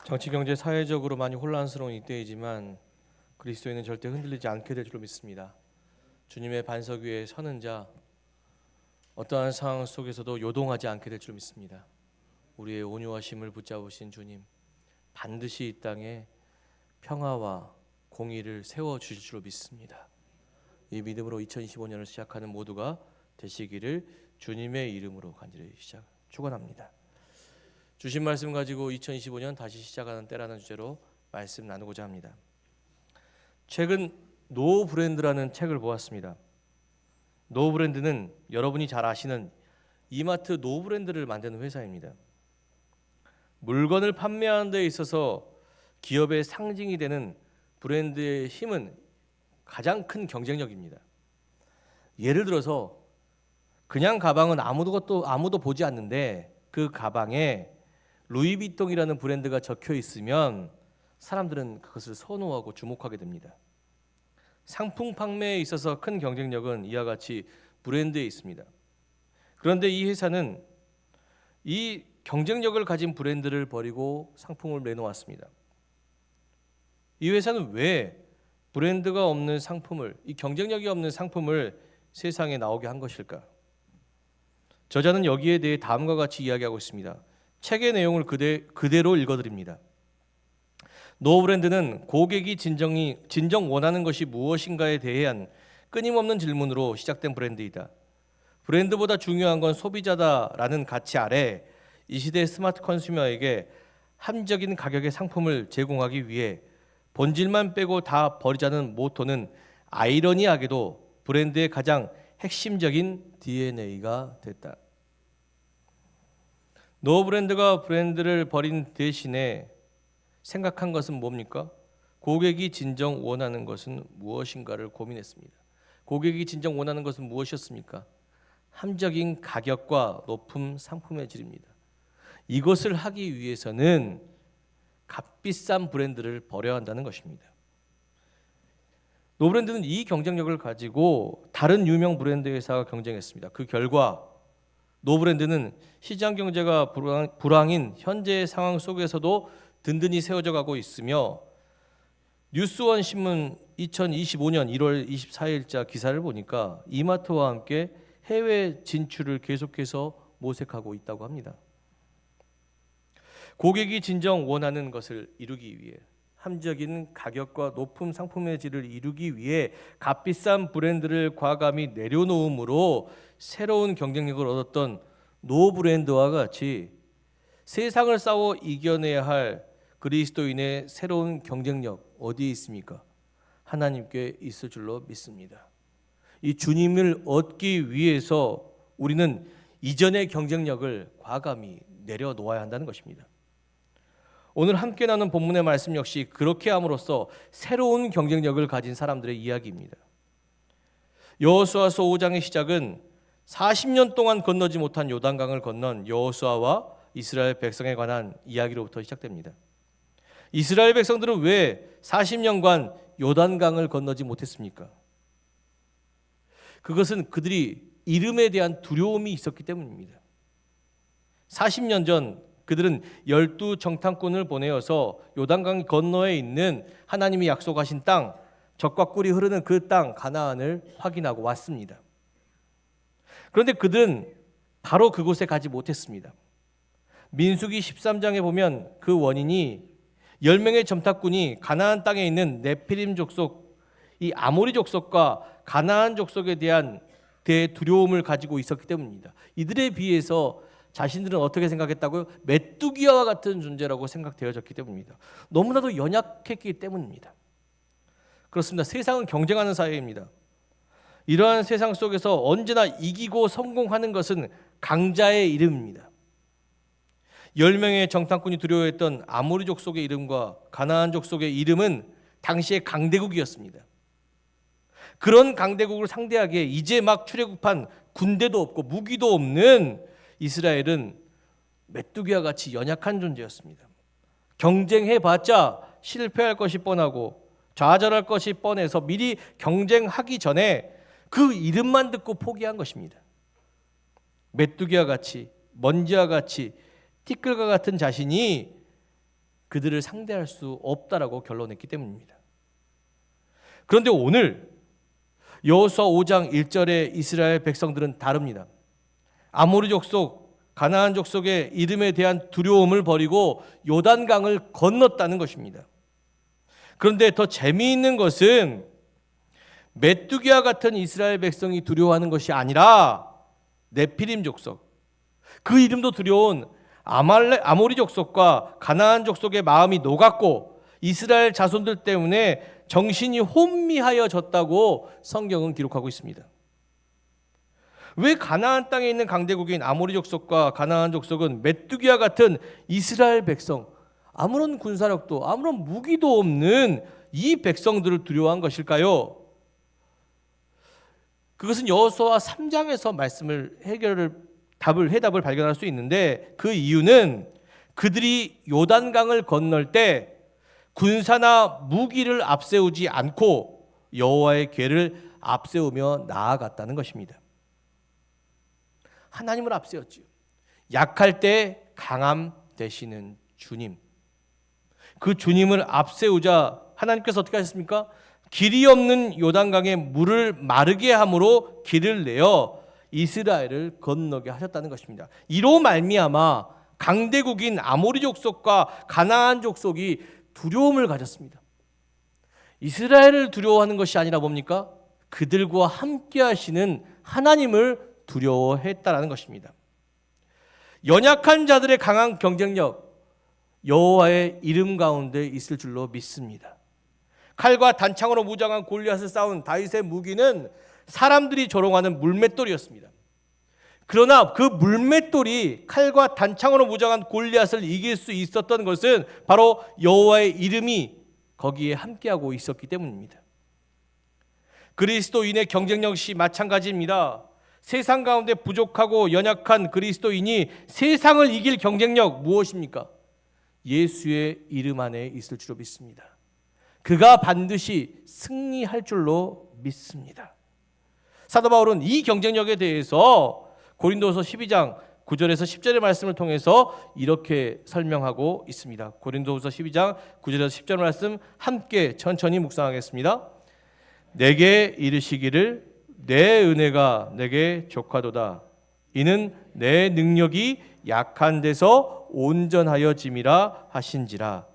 정치, 경제, 사회적으로 많이 혼란스러운 이때이지만 그리스도인은 절대 흔들리지 않게 될 줄로 믿습니다. 주님의 반석 위에 서는 자, 어떠한 상황 속에서도 요동하지 않게 될 줄 믿습니다. 우리의 온유하심을 붙잡으신 주님, 반드시 이 땅에 평화와 공의를 세워주실 줄로 믿습니다. 이 믿음으로 2025년을 시작하는 모두가 되시기를 주님의 이름으로 간절히 축원합니다. 주신 말씀 가지고 2025년 다시 시작하는 때라는 주제로 말씀 나누고자 합니다. 최근 노브랜드라는 책을 보았습니다. 노브랜드는 여러분이 잘 아시는 이마트 노브랜드를 만드는 회사입니다. 물건을 판매하는 데 있어서 기업의 상징이 되는 브랜드의 힘은 가장 큰 경쟁력입니다. 예를 들어서 그냥 가방은 아무도 보지 않는데 그 가방에 루이비통이라는 브랜드가 적혀 있으면 사람들은 그것을 선호하고 주목하게 됩니다. 상품 판매에 있어서 큰 경쟁력은 이와 같이 브랜드에 있습니다. 그런데 이 회사는 이 경쟁력을 가진 브랜드를 버리고 상품을 내놓았습니다. 이 회사는 왜 브랜드가 없는 상품을, 이 경쟁력이 없는 상품을 세상에 나오게 한 것일까? 저자는 여기에 대해 다음과 같이 이야기하고 있습니다. 책의 내용을 그대로 읽어드립니다. 노브랜드는 고객이 진정 원하는 것이 무엇인가에 대한 끊임없는 질문으로 시작된 브랜드이다. 브랜드보다 중요한 건 소비자다라는 가치 아래 이 시대의 스마트 컨슈머에게 합리적인 가격의 상품을 제공하기 위해 본질만 빼고 다 버리자는 모토는 아이러니하게도 브랜드의 가장 핵심적인 DNA가 됐다. 노브랜드가 브랜드를 버린 대신에 생각한 것은 뭡니까? 고객이 진정 원하는 것은 무엇인가를 고민했습니다. 고객이 진정 원하는 것은 무엇이었습니까? 합리적인 가격과 높은 상품의 질입니다. 이것을 하기 위해서는 값비싼 브랜드를 버려야 한다는 것입니다. 노브랜드는 이 경쟁력을 가지고 다른 유명 브랜드 회사가 경쟁했습니다. 그 결과 노브랜드는 시장 경제가 불황인 현재의 상황 속에서도 든든히 세워져 가고 있으며 뉴스원 신문 2025년 1월 24일자 기사를 보니까 이마트와 함께 해외 진출을 계속해서 모색하고 있다고 합니다. 고객이 진정 원하는 것을 이루기 위해 합리적인 가격과 높은 상품의 질을 이루기 위해 값비싼 브랜드를 과감히 내려놓음으로 새로운 경쟁력을 얻었던 노브랜드와 같이 세상을 싸워 이겨내야 할 그리스도인의 새로운 경쟁력 어디에 있습니까? 하나님께 있을 줄로 믿습니다. 이 주님을 얻기 위해서 우리는 이전의 경쟁력을 과감히 내려놓아야 한다는 것입니다. 오늘 함께 나눈 본문의 말씀 역시 그렇게 함으로써 새로운 경쟁력을 가진 사람들의 이야기입니다. 여호수아서 5장의 시작은 40년 동안 건너지 못한 요단강을 건넌 여호수아와 이스라엘 백성에 관한 이야기로부터 시작됩니다. 이스라엘 백성들은 왜 40년간 요단강을 건너지 못했습니까? 그것은 그들이 이름에 대한 두려움이 있었기 때문입니다. 40년 전 그들은 12정탐꾼을 보내어서 요단강 건너에 있는 하나님이 약속하신 땅, 젖과 꿀이 흐르는 그 땅 가나안을 확인하고 왔습니다. 그런데 그들은 바로 그곳에 가지 못했습니다. 민수기 13장에 보면 그 원인이 10명의 점탐꾼이 가나안 땅에 있는 네피림 족속, 이 아모리 족속과 가나안 족속에 대한 대두려움을 가지고 있었기 때문입니다. 이들에 비해서 자신들은 어떻게 생각했다고요? 메뚜기와 같은 존재라고 생각되어졌기 때문입니다. 너무나도 연약했기 때문입니다. 그렇습니다. 세상은 경쟁하는 사회입니다. 이러한 세상 속에서 언제나 이기고 성공하는 것은 강자의 이름입니다. 10명의 정탐꾼이 두려워했던 아모리 족속의 이름과 가나안 족속의 이름은 당시의 강대국이었습니다. 그런 강대국을 상대하기에 이제 막 출애굽한 군대도 없고 무기도 없는 이스라엘은 메뚜기와 같이 연약한 존재였습니다. 경쟁해봤자 실패할 것이 뻔하고 좌절할 것이 뻔해서 미리 경쟁하기 전에 그 이름만 듣고 포기한 것입니다. 메뚜기와 같이, 먼지와 같이, 티끌과 같은 자신이 그들을 상대할 수 없다라고 결론냈기 때문입니다. 그런데 오늘 여호수아 5장 1절의 이스라엘 백성들은 다릅니다. 아모리 족속, 가나안 족속의 이름에 대한 두려움을 버리고 요단강을 건넜다는 것입니다. 그런데 더 재미있는 것은 메뚜기와 같은 이스라엘 백성이 두려워하는 것이 아니라 네피림 족속, 그 이름도 두려운 아모리 족속과 가나안 족속의 마음이 녹았고 이스라엘 자손들 때문에 정신이 혼미하여졌다고 성경은 기록하고 있습니다. 왜 가나안 땅에 있는 강대국인 아모리 족속과 가나안 족속은 메뚜기와 같은 이스라엘 백성, 아무런 군사력도 아무런 무기도 없는 이 백성들을 두려워한 것일까요? 그것은 여호수아 3장에서 해답을 발견할 수 있는데, 그 이유는 그들이 요단강을 건널 때 군사나 무기를 앞세우지 않고 여호와의 궤를 앞세우며 나아갔다는 것입니다. 하나님을 앞세웠지요. 약할 때 강함 되시는 주님, 그 주님을 앞세우자 하나님께서 어떻게 하셨습니까? 길이 없는 요단강에 물을 마르게 함으로 길을 내어 이스라엘을 건너게 하셨다는 것입니다. 이로 말미암아 강대국인 아모리 족속과 가나안 족속이 두려움을 가졌습니다. 이스라엘을 두려워하는 것이 아니라 뭡니까? 그들과 함께 하시는 하나님을 두려워했다라는 것입니다. 연약한 자들의 강한 경쟁력, 여호와의 이름 가운데 있을 줄로 믿습니다. 칼과 단창으로 무장한 골리앗을 싸운 다윗의 무기는 사람들이 조롱하는 물맷돌이었습니다. 그러나 그 물맷돌이 칼과 단창으로 무장한 골리앗을 이길 수 있었던 것은 바로 여호와의 이름이 거기에 함께하고 있었기 때문입니다. 그리스도인의 경쟁력 역시 마찬가지입니다. 세상 가운데 부족하고 연약한 그리스도인이 세상을 이길 경쟁력 무엇입니까? 예수의 이름 안에 있을 줄로 믿습니다. 그가 반드시 승리할 줄로 믿습니다. 사도 바울은 이 경쟁력에 대해서 고린도서 12장 9절에서 10절의 말씀을 통해서 이렇게 설명하고 있습니다. 고린도서 12장 9절에서 10절 말씀 함께 천천히 묵상하겠습니다. 내게 이르시기를 내 은혜가 내게 족하도다. 이는 내 능력이 약한 데서 온전하여짐이라 하신지라.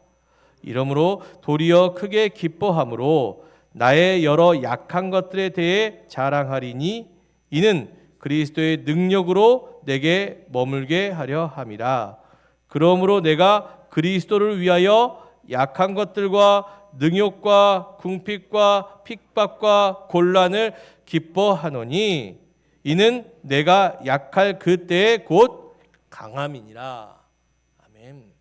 이러므로 도리어 크게 기뻐함으로 나의 여러 약한 것들에 대해 자랑하리니 이는 그리스도의 능력으로 내게 머물게 하려 함이라. 그러므로 내가 그리스도를 위하여 약한 것들과 능욕과 궁핍과 핍박과 곤란을 기뻐하노니 이는 내가 약할 그때에 곧 강함이니라. 아멘.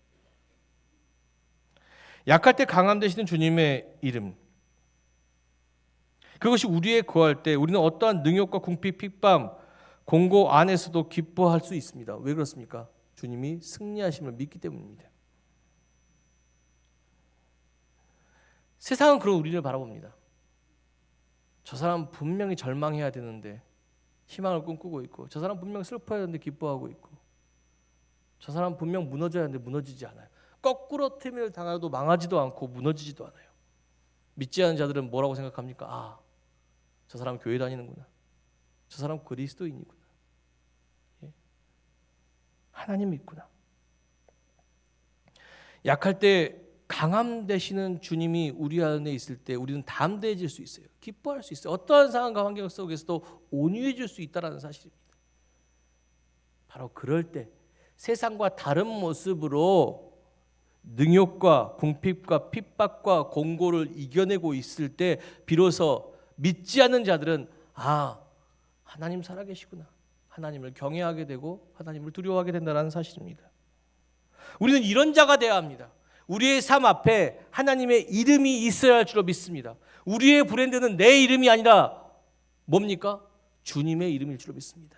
약할 때 강함 되시는 주님의 이름, 그것이 우리의 거할 때 우리는 어떠한 능욕과 궁핍, 핍박, 공고 안에서도 기뻐할 수 있습니다. 왜 그렇습니까? 주님이 승리하심을 믿기 때문입니다. 세상은 그런 우리를 바라봅니다. 저 사람 분명히 절망해야 되는데 희망을 꿈꾸고 있고, 저 사람 분명 슬퍼해야 되는데 기뻐하고 있고, 저 사람 분명 무너져야 하는데 무너지지 않아요. 거꾸로 틈을 당하도 망하지도 않고 무너지지도 않아요. 믿지 않는 자들은 뭐라고 생각합니까? 아, 저 사람 교회 다니는구나. 저 사람 그리스도인이구나. 예? 하나님 믿구나. 약할 때 강함 되시는 주님이 우리 안에 있을 때 우리는 담대해질 수 있어요. 기뻐할 수 있어요. 어떠한 상황과 환경 속에서도 온유해질 수 있다는 사실입니다. 바로 그럴 때 세상과 다른 모습으로 능욕과 궁핍과 핍박과 공고를 이겨내고 있을 때 비로소 믿지 않는 자들은 아, 하나님 살아계시구나. 하나님을 경외하게 되고 하나님을 두려워하게 된다는 사실입니다. 우리는 이런 자가 되어야 합니다. 우리의 삶 앞에 하나님의 이름이 있어야 할 줄로 믿습니다. 우리의 브랜드는 내 이름이 아니라 뭡니까? 주님의 이름일 줄로 믿습니다.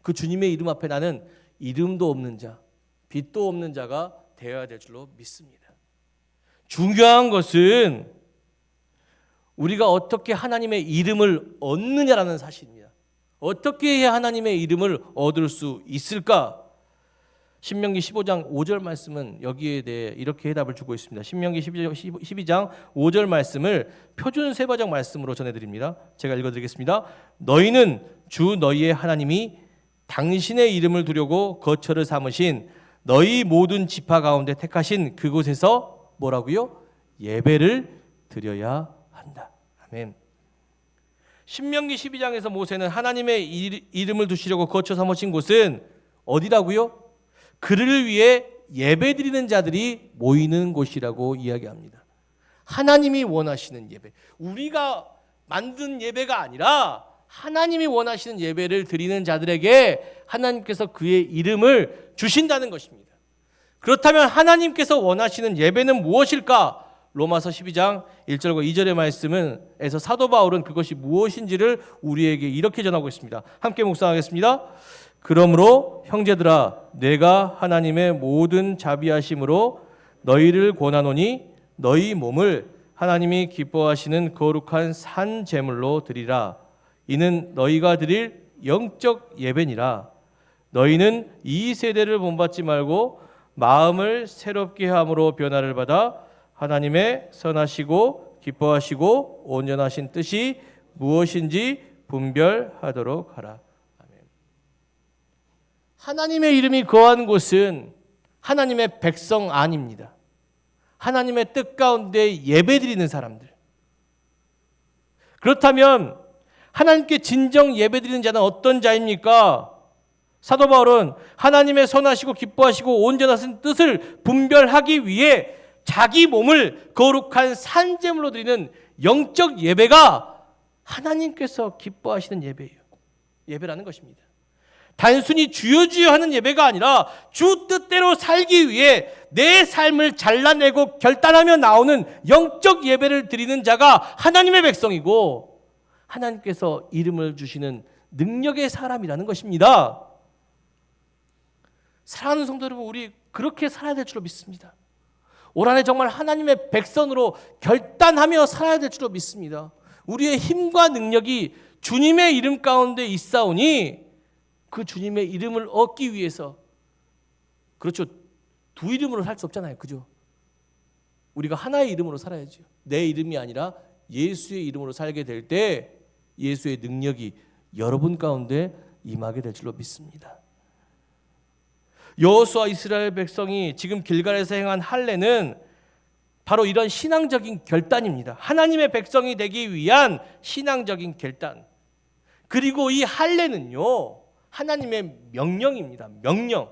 그 주님의 이름 앞에 나는 이름도 없는 자, 빛도 없는 자가 되어야 될 줄로 믿습니다. 중요한 것은 우리가 어떻게 하나님의 이름을 얻느냐라는 사실입니다. 어떻게 해야 하나님의 이름을 얻을 수 있을까? 신명기 15장 5절 말씀은 여기에 대해 이렇게 해답을 주고 있습니다. 신명기 12장 5절 말씀을 표준 세번역 말씀으로 전해드립니다. 제가 읽어드리겠습니다. 너희는 주 너희의 하나님이 당신의 이름을 두려고 거처를 삼으신 너희 모든 지파 가운데 택하신 그곳에서 뭐라고요? 예배를 드려야 한다. 아멘. 신명기 12장에서 모세는 하나님의 이름을 두시려고 거처 삼으신 곳은 어디라고요? 그를 위해 예배드리는 자들이 모이는 곳이라고 이야기합니다. 하나님이 원하시는 예배, 우리가 만든 예배가 아니라 하나님이 원하시는 예배를 드리는 자들에게 하나님께서 그의 이름을 주신다는 것입니다. 그렇다면 하나님께서 원하시는 예배는 무엇일까? 로마서 12장 1절과 2절의 말씀에서 사도 바울은 그것이 무엇인지를 우리에게 이렇게 전하고 있습니다. 함께 묵상하겠습니다. 그러므로 형제들아 내가 하나님의 모든 자비하심으로 너희를 권하노니 너희 몸을 하나님이 기뻐하시는 거룩한 산 제물로 드리라. 이는 너희가 드릴 영적 예배니라. 너희는 이 세대를 본받지 말고 마음을 새롭게 함으로 변화를 받아 하나님의 선하시고 기뻐하시고 온전하신 뜻이 무엇인지 분별하도록 하라. 하나님의 이름이 거한 곳은 하나님의 백성 아닙니다. 하나님의 뜻 가운데 예배드리는 사람들. 그렇다면 하나님께 진정 예배드리는 자는 어떤 자입니까? 사도 바울은 하나님의 선하시고 기뻐하시고 온전하신 뜻을 분별하기 위해 자기 몸을 거룩한 산제물로 드리는 영적 예배가 하나님께서 기뻐하시는 예배라는 것입니다. 단순히 주여 주여 하는 예배가 아니라 주 뜻대로 살기 위해 내 삶을 잘라내고 결단하며 나오는 영적 예배를 드리는 자가 하나님의 백성이고 하나님께서 이름을 주시는 능력의 사람이라는 것입니다. 사랑하는 성도 여러분, 우리 그렇게 살아야 될 줄로 믿습니다. 올 한해 정말 하나님의 백성으로 결단하며 살아야 될 줄로 믿습니다. 우리의 힘과 능력이 주님의 이름 가운데 있사오니 그 주님의 이름을 얻기 위해서, 그렇죠, 두 이름으로 살 수 없잖아요, 그죠? 우리가 하나의 이름으로 살아야죠. 내 이름이 아니라 예수의 이름으로 살게 될 때 예수의 능력이 여러분 가운데 임하게 될 줄로 믿습니다. 여호수아 이스라엘 백성이 지금 길갈에서 행한 할례는 바로 이런 신앙적인 결단입니다. 하나님의 백성이 되기 위한 신앙적인 결단. 그리고 이 할례는요, 하나님의 명령입니다. 명령.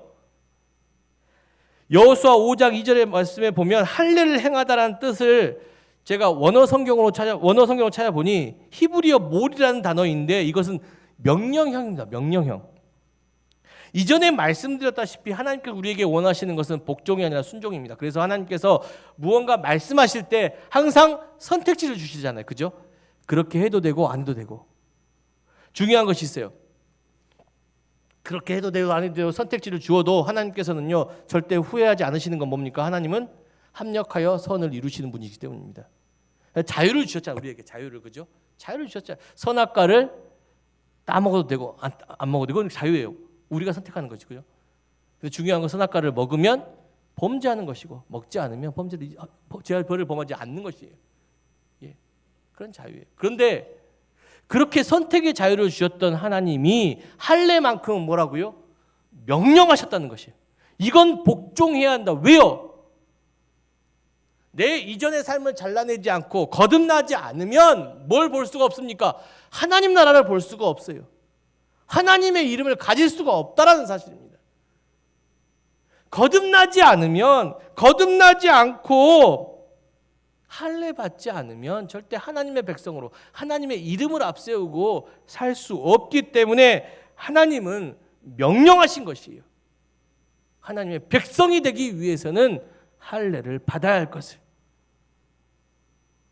여호수아 5장 2절의 말씀에 보면 할례를 행하다라는 뜻을 제가 원어 성경으로 찾아보니 히브리어 몰이라는 단어인데 이것은 명령형입니다. 명령형. 이전에 말씀드렸다시피 하나님께서 우리에게 원하시는 것은 복종이 아니라 순종입니다. 그래서 하나님께서 무언가 말씀하실 때 항상 선택지를 주시잖아요. 그죠? 그렇게 해도 되고 안 해도 되고. 중요한 것이 있어요. 그렇게 해도 되고 안 해도 되고 선택지를 주어도 하나님께서는요 절대 후회하지 않으시는 건 뭡니까? 하나님은 합력하여 선을 이루시는 분이기 때문입니다. 자유를 주셨잖아요. 우리에게 자유를, 그죠? 자유를 주셨잖아요. 선악과를 따먹어도 되고 안 먹어도 되고, 이건 자유예요. 우리가 선택하는 거죠, 그죠? 근데 중요한 건 선악과를 먹으면 범죄하는 것이고 먹지 않으면 벌을 범하지 않는 것이에요. 예, 그런 자유예요. 그런데 그렇게 선택의 자유를 주셨던 하나님이 할례만큼은 뭐라고요? 명령하셨다는 것이에요. 이건 복종해야 한다. 왜요? 내 이전의 삶을 잘라내지 않고 거듭나지 않으면 뭘 볼 수가 없습니까? 하나님 나라를 볼 수가 없어요. 하나님의 이름을 가질 수가 없다라는 사실입니다. 거듭나지 않고 할례 받지 않으면 절대 하나님의 백성으로 하나님의 이름을 앞세우고 살 수 없기 때문에 하나님은 명령하신 것이에요. 하나님의 백성이 되기 위해서는 할례를 받아야 할 것을.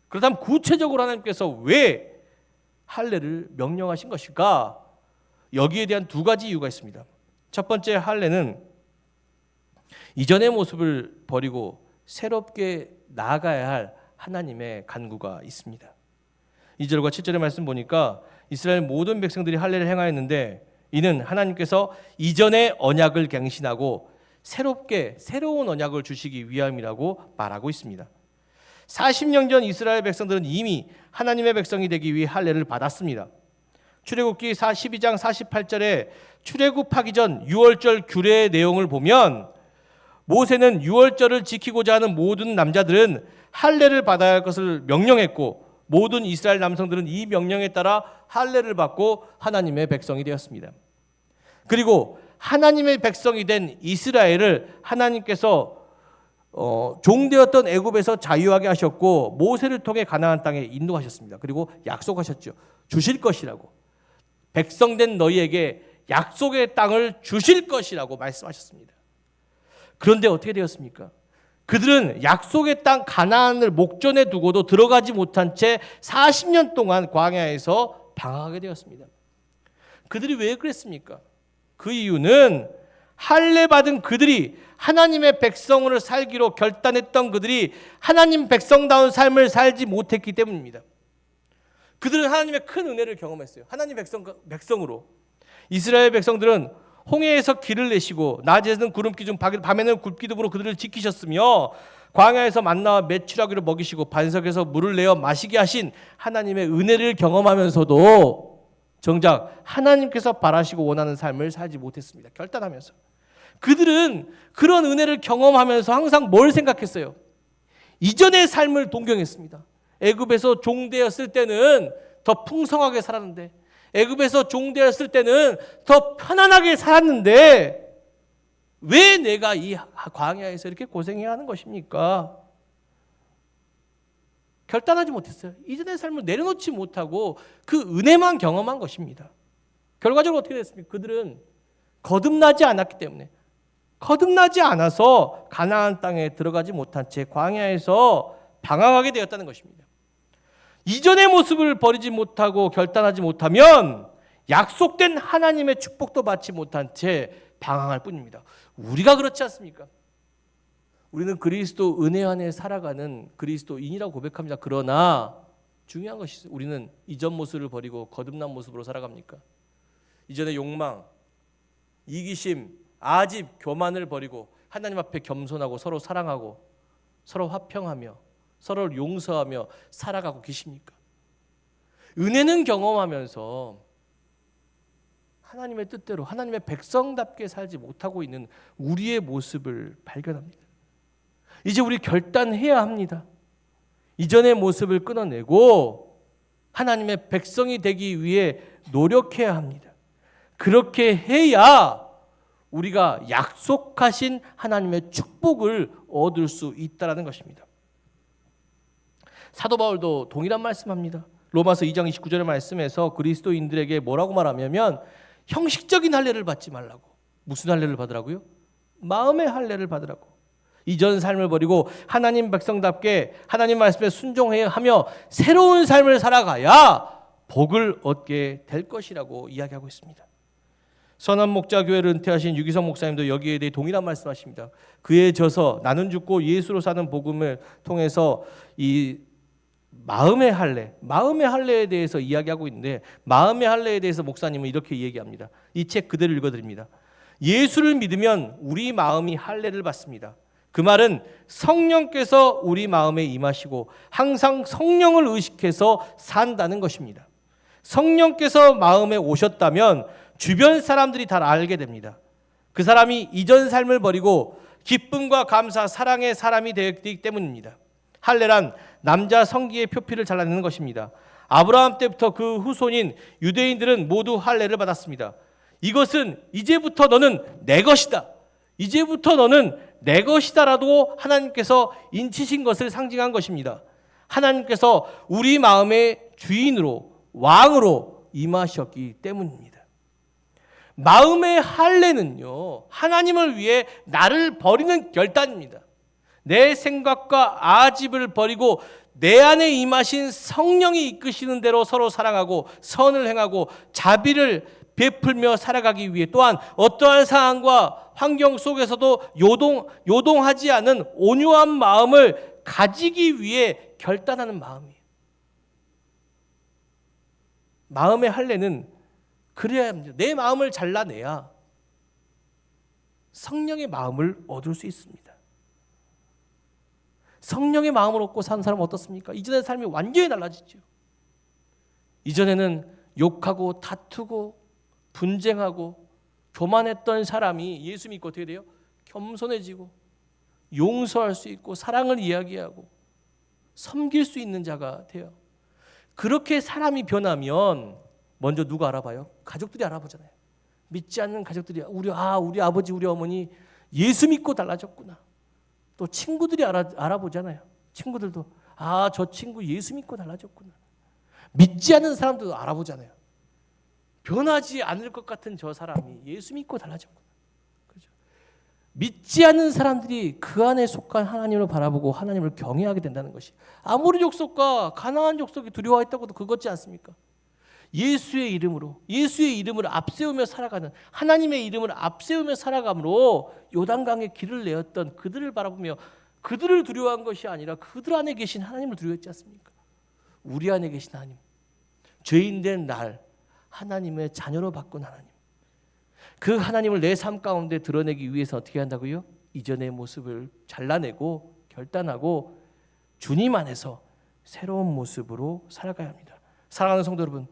그렇다면 구체적으로 하나님께서 왜 할례를 명령하신 것일까? 여기에 대한 두 가지 이유가 있습니다. 첫 번째, 할례는 이전의 모습을 버리고 새롭게 나아가야 할 하나님의 간구가 있습니다. 2절과 7절의 말씀 보니까 이스라엘 모든 백성들이 할례를 행하였는데 이는 하나님께서 이전의 언약을 갱신하고 새로운 언약을 주시기 위함이라고 말하고 있습니다. 40년 전 이스라엘 백성들은 이미 하나님의 백성이 되기 위해 할례를 받았습니다. 출애굽기 12장 48절에 출애굽하기 전 유월절 규례의 내용을 보면 모세는 유월절을 지키고자 하는 모든 남자들은 할례를 받아야 할 것을 명령했고 모든 이스라엘 남성들은 이 명령에 따라 할례를 받고 하나님의 백성이 되었습니다. 그리고 하나님의 백성이 된 이스라엘을 하나님께서 종되었던 애굽에서 자유하게 하셨고 모세를 통해 가나안 땅에 인도하셨습니다. 그리고 약속하셨죠. 주실 것이라고. 백성된 너희에게 약속의 땅을 주실 것이라고 말씀하셨습니다. 그런데 어떻게 되었습니까? 그들은 약속의 땅 가나안을 목전에 두고도 들어가지 못한 채 40년 동안 광야에서 방황하게 되었습니다. 그들이 왜 그랬습니까? 그 이유는 할례 받은 그들이 하나님의 백성으로 살기로 결단했던 그들이 하나님 백성다운 삶을 살지 못했기 때문입니다. 그들은 하나님의 큰 은혜를 경험했어요. 하나님 백성으로. 이스라엘 백성들은 홍해에서 길을 내시고 낮에는 구름기 중 밤에는 굴기둥으로 그들을 지키셨으며 광야에서 만나와 메추라기로 먹이시고 반석에서 물을 내어 마시게 하신 하나님의 은혜를 경험하면서도 정작 하나님께서 바라시고 원하는 삶을 살지 못했습니다. 결단하면서. 그들은 그런 은혜를 경험하면서 항상 뭘 생각했어요? 이전의 삶을 동경했습니다. 애굽에서 종되었을 때는 더 풍성하게 살았는데, 애굽에서 종되었을 때는 더 편안하게 살았는데 왜 내가 이 광야에서 이렇게 고생해야 하는 것입니까? 결단하지 못했어요. 이전의 삶을 내려놓지 못하고 그 은혜만 경험한 것입니다. 결과적으로 어떻게 됐습니까? 그들은 거듭나지 않았기 때문에, 거듭나지 않아서 가나안 땅에 들어가지 못한 채 광야에서 방황하게 되었다는 것입니다. 이전의 모습을 버리지 못하고 결단하지 못하면 약속된 하나님의 축복도 받지 못한 채 방황할 뿐입니다. 우리가 그렇지 않습니까? 우리는 그리스도 은혜 안에 살아가는 그리스도인이라고 고백합니다. 그러나 중요한 것이 있어요. 우리는 이전 모습을 버리고 거듭난 모습으로 살아갑니까? 이전의 욕망, 이기심, 아집, 교만을 버리고 하나님 앞에 겸손하고 서로 사랑하고 서로 화평하며 서로를 용서하며 살아가고 계십니까? 은혜는 경험하면서 하나님의 뜻대로 하나님의 백성답게 살지 못하고 있는 우리의 모습을 발견합니다. 이제 우리 결단해야 합니다. 이전의 모습을 끊어내고 하나님의 백성이 되기 위해 노력해야 합니다. 그렇게 해야 우리가 약속하신 하나님의 축복을 얻을 수 있다는 것입니다. 사도 바울도 동일한 말씀합니다. 로마서 2장 29절의 말씀에서 그리스도인들에게 뭐라고 말하냐면 형식적인 할례를 받지 말라고. 무슨 할례를 받으라고요? 마음의 할례를 받으라고. 이전 삶을 버리고 하나님 백성답게 하나님 말씀에 순종하며 새로운 삶을 살아가야 복을 얻게 될 것이라고 이야기하고 있습니다. 선한목자교회를 은퇴하신 유기성 목사님도 여기에 대해 동일한 말씀하십니다. 그에 져서 나는 죽고 예수로 사는 복음을 통해서 이 마음의 할례에 대해서 이야기하고 있는데, 마음의 할례에 대해서 목사님은 이렇게 얘기합니다. 이 책 그대로 읽어드립니다. 예수를 믿으면 우리 마음이 할례를 받습니다. 그 말은 성령께서 우리 마음에 임하시고 항상 성령을 의식해서 산다는 것입니다. 성령께서 마음에 오셨다면 주변 사람들이 다 알게 됩니다. 그 사람이 이전 삶을 버리고 기쁨과 감사, 사랑의 사람이 되었기 때문입니다. 할례란 남자 성기의 표피를 잘라내는 것입니다. 아브라함 때부터 그 후손인 유대인들은 모두 할례를 받았습니다. 이것은 이제부터 너는 내 것이다, 이제부터 너는 내 것이다라도 하나님께서 인치신 것을 상징한 것입니다. 하나님께서 우리 마음의 주인으로, 왕으로 임하셨기 때문입니다. 마음의 할례는요, 하나님을 위해 나를 버리는 결단입니다. 내 생각과 아집을 버리고 내 안에 임하신 성령이 이끄시는 대로 서로 사랑하고 선을 행하고 자비를 베풀며 살아가기 위해, 또한 어떠한 상황과 환경 속에서도 요동하지 않은 온유한 마음을 가지기 위해 결단하는 마음이에요. 마음의 할례는 그래야 합니다. 내 마음을 잘라내야 성령의 마음을 얻을 수 있습니다. 성령의 마음을 얻고 사는 사람은 어떻습니까? 이전의 삶이 완전히 달라지죠. 이전에는 욕하고 다투고 분쟁하고 교만했던 사람이 예수 믿고 어떻게 돼요? 겸손해지고 용서할 수 있고 사랑을 이야기하고 섬길 수 있는 자가 돼요. 그렇게 사람이 변하면 먼저 누가 알아봐요? 가족들이 알아보잖아요. 믿지 않는 가족들이 우리 아버지 우리 어머니 예수 믿고 달라졌구나. 또 친구들이 알아보잖아요. 친구들도 저 친구 예수 믿고 달라졌구나. 믿지 않는 사람들도 알아보잖아요. 변하지 않을 것 같은 저 사람이 예수 믿고 달라졌구나. 그렇죠? 믿지 않는 사람들이 그 안에 속한 하나님을 바라보고 하나님을 경외하게 된다는 것이 아모리 족속과 가나안 족속이 두려워했다고도 그것지 않습니까? 예수의 이름을 앞세우며 살아가는 하나님의 이름을 앞세우며 살아감으로 요단강에 길을 내었던 그들을 바라보며 그들을 두려워한 것이 아니라 그들 안에 계신 하나님을 두려워했지 않습니까? 우리 안에 계신 하나님, 죄인된 날 하나님의 자녀로 바꾼 하나님, 그 하나님을 내 삶 가운데 드러내기 위해서 어떻게 한다고요? 이전의 모습을 잘라내고 결단하고 주님 안에서 새로운 모습으로 살아가야 합니다. 사랑하는 성도 여러분,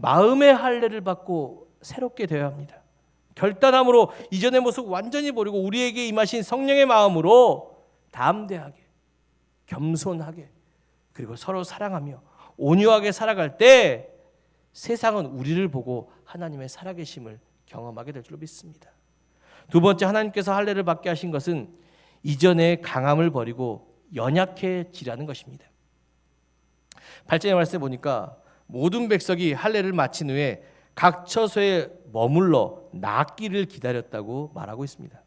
마음의 할례를 받고 새롭게 되어야 합니다. 결단함으로 이전의 모습 완전히 버리고 우리에게 임하신 성령의 마음으로 담대하게 겸손하게 그리고 서로 사랑하며 온유하게 살아갈 때 세상은 우리를 보고 하나님의 살아계심을 경험하게 될 줄로 믿습니다. 두 번째, 하나님께서 할례를 받게 하신 것은 이전의 강함을 버리고 연약해지라는 것입니다. 8절의 말씀에 보니까 모든 백성이 할례를 마친 후에 각 처소에 머물러 낫기를 기다렸다고 말하고 있습니다.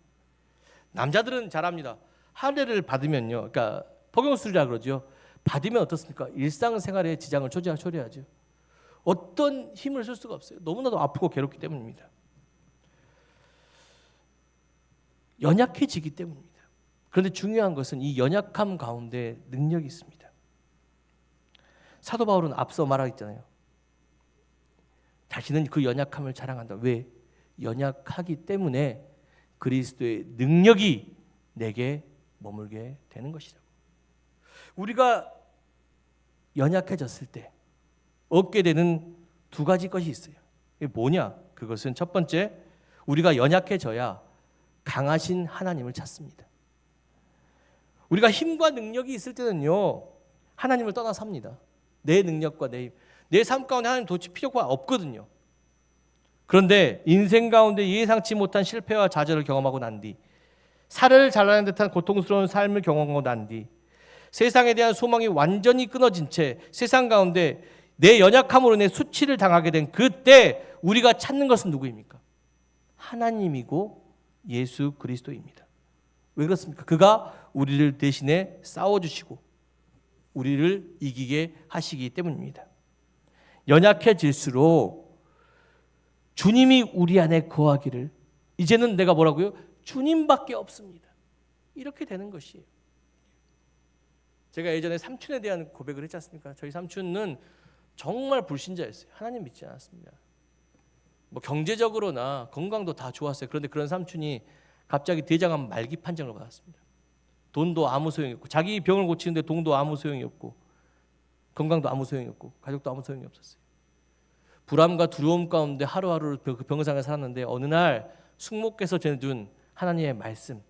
남자들은 잘합니다. 할례를 받으면요, 그러니까 복용술이라 그러죠. 받으면 어떻습니까? 일상생활에 지장을 초래하죠. 어떤 힘을 쓸 수가 없어요. 너무나도 아프고 괴롭기 때문입니다. 연약해지기 때문입니다. 그런데 중요한 것은 이 연약함 가운데 능력이 있습니다. 사도 바울은 앞서 말하겠잖아요. 자신은 그 연약함을 자랑한다. 왜? 연약하기 때문에 그리스도의 능력이 내게 머물게 되는 것이라고. 우리가 연약해졌을 때 얻게 되는 두 가지 것이 있어요. 이게 뭐냐? 그것은 첫 번째, 우리가 연약해져야 강하신 하나님을 찾습니다. 우리가 힘과 능력이 있을 때는요, 하나님을 떠나 삽니다. 내 능력과 내 삶 가운데 하나님 도대체 필요가 없거든요. 그런데 인생 가운데 예상치 못한 실패와 좌절을 경험하고 난 뒤, 살을 잘라낸 듯한 고통스러운 삶을 경험하고 난 뒤, 세상에 대한 소망이 완전히 끊어진 채 세상 가운데 내 연약함으로 내 수치를 당하게 된 그때 우리가 찾는 것은 누구입니까? 하나님이고 예수 그리스도입니다. 왜 그렇습니까? 그가 우리를 대신에 싸워주시고 우리를 이기게 하시기 때문입니다. 연약해질수록 주님이 우리 안에 거하기를, 이제는 내가 뭐라고요? 주님밖에 없습니다. 이렇게 되는 것이에요. 제가 예전에 삼촌에 대한 고백을 했지 않습니까? 저희 삼촌은 정말 불신자였어요. 하나님 믿지 않았습니다. 뭐 경제적으로나 건강도 다 좋았어요. 그런데 그런 삼촌이 갑자기 대장암 말기 판정을 받았습니다. 돈도 아무 소용이 없고, 자기 병을 고치는데 돈도 아무 소용이 없고, 건강도 아무 소용이 없고, 가족도 아무 소용이 없었어요. 불안과 두려움 가운데 하루하루 그 병상에 살았는데 어느 날 숙모께서 전해준 하나님의 말씀,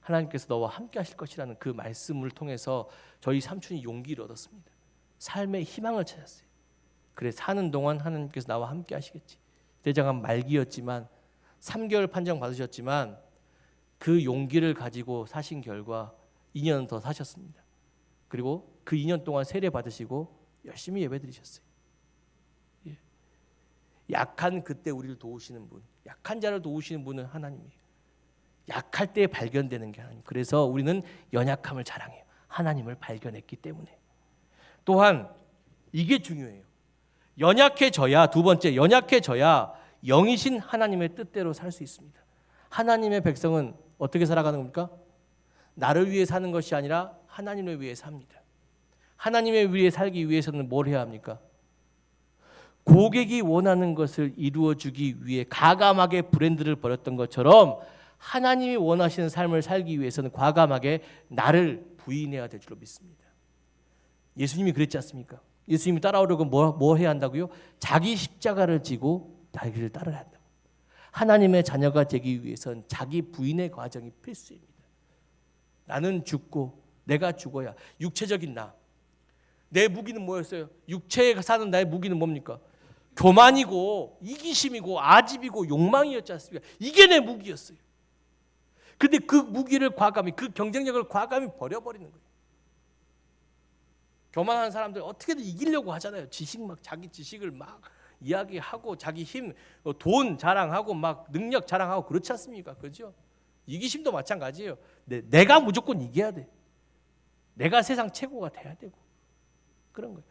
하나님께서 너와 함께 하실 것이라는 그 말씀을 통해서 저희 삼촌이 용기를 얻었습니다. 삶의 희망을 찾았어요. 그래, 사는 동안 하나님께서 나와 함께 하시겠지. 대장암 말기였지만 3개월 판정 받으셨지만 그 용기를 가지고 사신 결과 2년 더 사셨습니다. 그리고 그 2년 동안 세례 받으시고 열심히 예배드리셨어요. 예. 약한 그때 우리를 도우시는 분, 약한 자를 도우시는 분은 하나님이에요. 약할 때 발견되는 게 하나님. 그래서 우리는 연약함을 자랑해요. 하나님을 발견했기 때문에. 또한 이게 중요해요. 연약해져야, 두 번째, 연약해져야 영이신 하나님의 뜻대로 살 수 있습니다. 하나님의 백성은 어떻게 살아가는 겁니까? 나를 위해 사는 것이 아니라 하나님을 위해 삽니다. 하나님의 위해 살기 위해서는 뭘 해야 합니까? 고객이 원하는 것을 이루어주기 위해 가감하게 브랜드를 버렸던 것처럼 하나님이 원하시는 삶을 살기 위해서는 과감하게 나를 부인해야 될 줄로 믿습니다. 예수님이 그랬지 않습니까? 예수님이 따라오려고 뭐 해야 한다고요? 자기 십자가를 지고 자기를 따라야 한다고. 하나님의 자녀가 되기 위해서는 자기 부인의 과정이 필수입니다. 나는 죽고 내가 죽어야 육체적인 나. 내 무기는 뭐였어요? 육체에 사는 나의 무기는 뭡니까? 교만이고 이기심이고 아집이고 욕망이었지 않습니까? 이게 내 무기였어요. 근데 그 무기를 과감히, 그 경쟁력을 과감히 버려버리는 거예요. 교만한 사람들 어떻게든 이기려고 하잖아요. 자기 지식을 막 이야기하고 자기 힘, 돈 자랑하고 막 능력 자랑하고 그렇지 않습니까? 그렇죠? 이기심도 마찬가지예요. 내가 무조건 이겨야 돼. 내가 세상 최고가 돼야 되고 그런 거예요.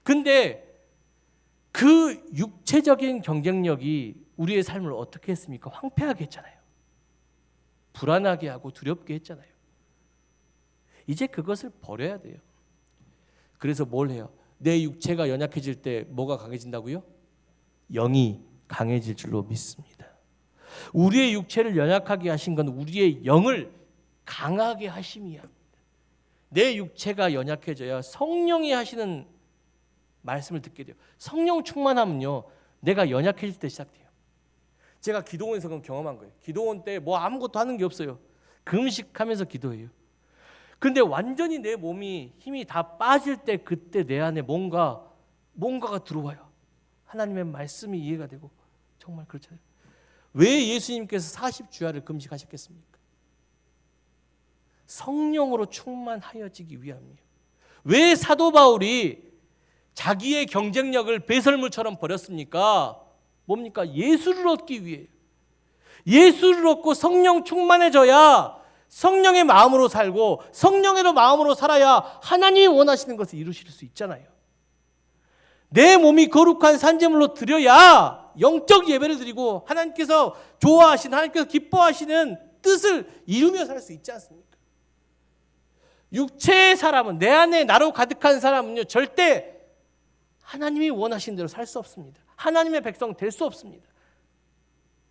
근데 그 육체적인 경쟁력이 우리의 삶을 어떻게 했습니까? 황폐하게 했잖아요. 불안하게 하고 두렵게 했잖아요. 이제 그것을 버려야 돼요. 그래서 뭘 해요? 내 육체가 연약해질 때 뭐가 강해진다고요? 영이 강해질 줄로 믿습니다. 우리의 육체를 연약하게 하신 건 우리의 영을 강하게 하심이야. 내 육체가 연약해져야 성령이 하시는 말씀을 듣게 돼요. 성령 충만하면요, 내가 연약해질 때 시작돼요. 제가 기도원에서 그럼 경험한 거예요. 기도원 때 뭐 아무것도 하는 게 없어요. 금식하면서 기도해요. 근데 완전히 내 몸이 힘이 다 빠질 때 그때 내 안에 뭔가가 들어와요. 하나님의 말씀이 이해가 되고 정말 그렇잖아요. 왜 예수님께서 40주야를 금식하셨겠습니까? 성령으로 충만하여지기 위함이에요. 왜 사도 바울이 자기의 경쟁력을 배설물처럼 버렸습니까? 뭡니까? 예수를 얻기 위해. 예수를 얻고 성령 충만해져야 성령의 마음으로 살고 성령의 마음으로 살아야 하나님이 원하시는 것을 이루실 수 있잖아요. 내 몸이 거룩한 산제물로 드려야 영적 예배를 드리고 하나님께서 좋아하시는, 하나님께서 기뻐하시는 뜻을 이루며 살 수 있지 않습니까? 육체의 사람은, 내 안에 나로 가득한 사람은요, 절대 하나님이 원하시는 대로 살 수 없습니다. 하나님의 백성 될 수 없습니다.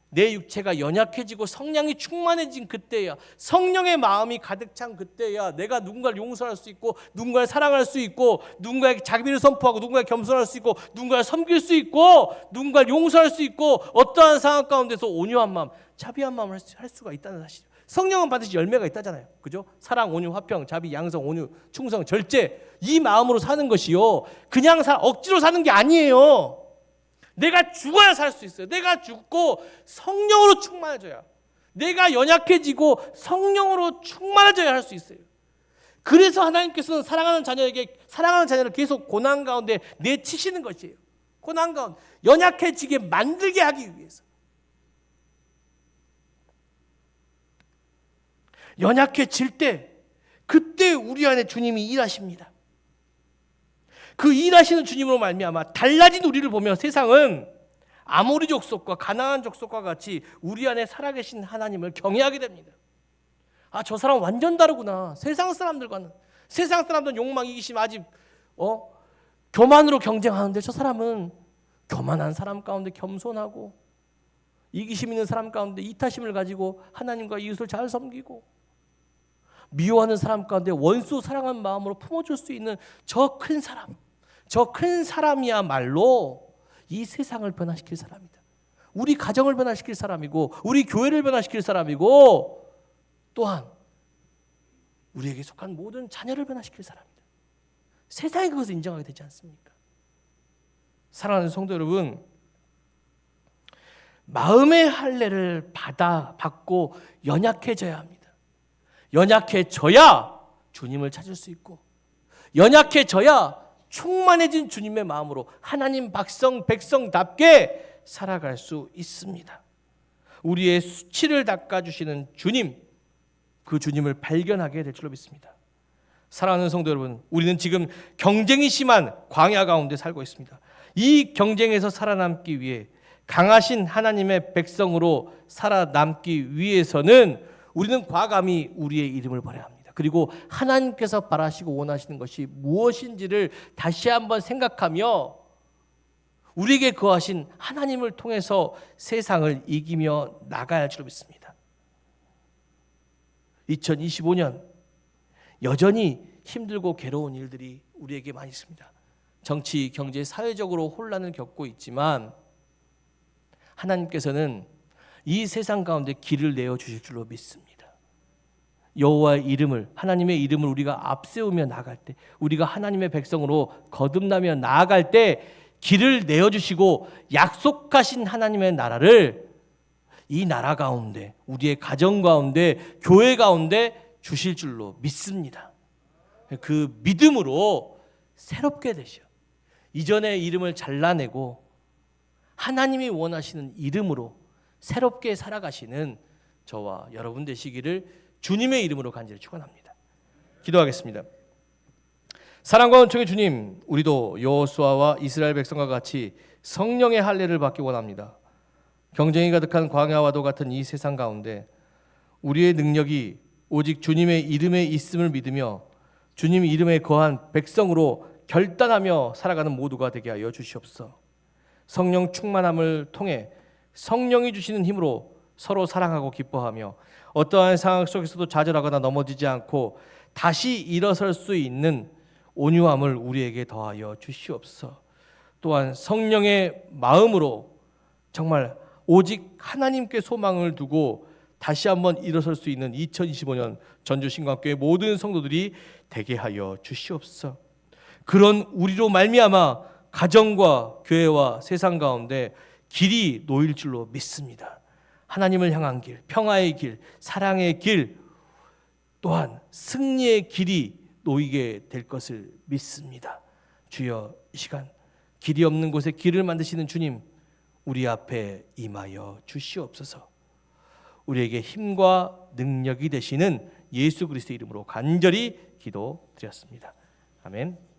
내 육체가 연약해지고 성령이 충만해진 그때야, 성령의 마음이 가득 찬 그때야 내가 누군가를 용서할 수 있고 누군가를 사랑할 수 있고 누군가에게 자비를 선포하고 누군가에게 겸손할 수 있고 누군가를 섬길 수 있고 누군가를 용서할 수 있고 어떠한 상황 가운데서 온유한 마음, 자비한 마음을 할 수가 있다는 사실이죠. 성령은 반드시 열매가 있다잖아요. 그죠? 사랑, 온유, 화평, 자비, 양성, 온유, 충성, 절제, 이 마음으로 사는 것이요, 그냥 억지로 사는 게 아니에요. 내가 죽어야 살 수 있어요. 내가 죽고 성령으로 충만해져야, 내가 연약해지고 성령으로 충만해져야 할 수 있어요. 그래서 하나님께서는 사랑하는 자녀를 계속 고난 가운데 내치시는 것이에요. 고난 가운데 연약해지게 만들게 하기 위해서. 연약해질 때 그때 우리 안에 주님이 일하십니다. 그 일하시는 주님으로 말미암아 달라진 우리를 보며 세상은 아모리 족속과 가나안 족속과 같이 우리 안에 살아계신 하나님을 경외하게 됩니다. 아, 저 사람 완전 다르구나. 세상 사람들과는. 세상 사람들은 욕망, 이기심, 아직 교만으로 경쟁하는데 저 사람은 교만한 사람 가운데 겸손하고 이기심 있는 사람 가운데 이타심을 가지고 하나님과 이웃을 잘 섬기고 미워하는 사람 가운데 원수 사랑하는 마음으로 품어줄 수 있는 저 큰 사람, 저 큰 사람이야말로 이 세상을 변화시킬 사람이다. 우리 가정을 변화시킬 사람이고 우리 교회를 변화시킬 사람이고 또한 우리에게 속한 모든 자녀를 변화시킬 사람이다. 세상이 그것을 인정하게 되지 않습니까? 사랑하는 성도 여러분, 마음의 할례를 받고 연약해져야 합니다. 연약해져야 주님을 찾을 수 있고 연약해져야 충만해진 주님의 마음으로 하나님 백성답게 살아갈 수 있습니다. 우리의 수치를 닦아주시는 주님, 그 주님을 발견하게 될 줄로 믿습니다. 사랑하는 성도 여러분, 우리는 지금 경쟁이 심한 광야 가운데 살고 있습니다. 이 경쟁에서 살아남기 위해 강하신 하나님의 백성으로 살아남기 위해서는 우리는 과감히 우리의 이름을 버려야 합니다. 그리고 하나님께서 바라시고 원하시는 것이 무엇인지를 다시 한번 생각하며 우리에게 거하신 하나님을 통해서 세상을 이기며 나가야 할 줄로 믿습니다. 2025년 여전히 힘들고 괴로운 일들이 우리에게 많이 있습니다. 정치, 경제, 사회적으로 혼란을 겪고 있지만 하나님께서는 이 세상 가운데 길을 내어 주실 줄로 믿습니다. 여호와의 이름을, 하나님의 이름을 우리가 앞세우며 나아갈 때, 우리가 하나님의 백성으로 거듭나며 나아갈 때 길을 내어 주시고 약속하신 하나님의 나라를 이 나라 가운데, 우리의 가정 가운데, 교회 가운데 주실 줄로 믿습니다. 그 믿음으로 새롭게 되셔. 이전의 이름을 잘라내고 하나님이 원하시는 이름으로 새롭게 살아가시는 저와 여러분 되시기를 주님의 이름으로 간절히 축원합니다. 기도하겠습니다. 사랑과 은총의 주님, 우리도 여호수아와 이스라엘 백성과 같이 성령의 할례를 받기 원합니다. 경쟁이 가득한 광야와도 같은 이 세상 가운데 우리의 능력이 오직 주님의 이름에 있음을 믿으며 주님 이름에 거한 백성으로 결단하며 살아가는 모두가 되게 하여 주시옵소서. 성령 충만함을 통해 성령이 주시는 힘으로 서로 사랑하고 기뻐하며 어떠한 상황 속에서도 좌절하거나 넘어지지 않고 다시 일어설 수 있는 온유함을 우리에게 더하여 주시옵소서. 또한 성령의 마음으로 정말 오직 하나님께 소망을 두고 다시 한번 일어설 수 있는 2025년 전주신광교회 모든 성도들이 되게 하여 주시옵소서. 그런 우리로 말미암아 가정과 교회와 세상 가운데 길이 놓일 줄로 믿습니다. 하나님을 향한 길, 평화의 길, 사랑의 길, 또한 승리의 길이 놓이게 될 것을 믿습니다. 주여, 이 시간 길이 없는 곳에 길을 만드시는 주님, 우리 앞에 임하여 주시옵소서. 우리에게 힘과 능력이 되시는 예수 그리스도의 이름으로 간절히 기도드렸습니다. 아멘.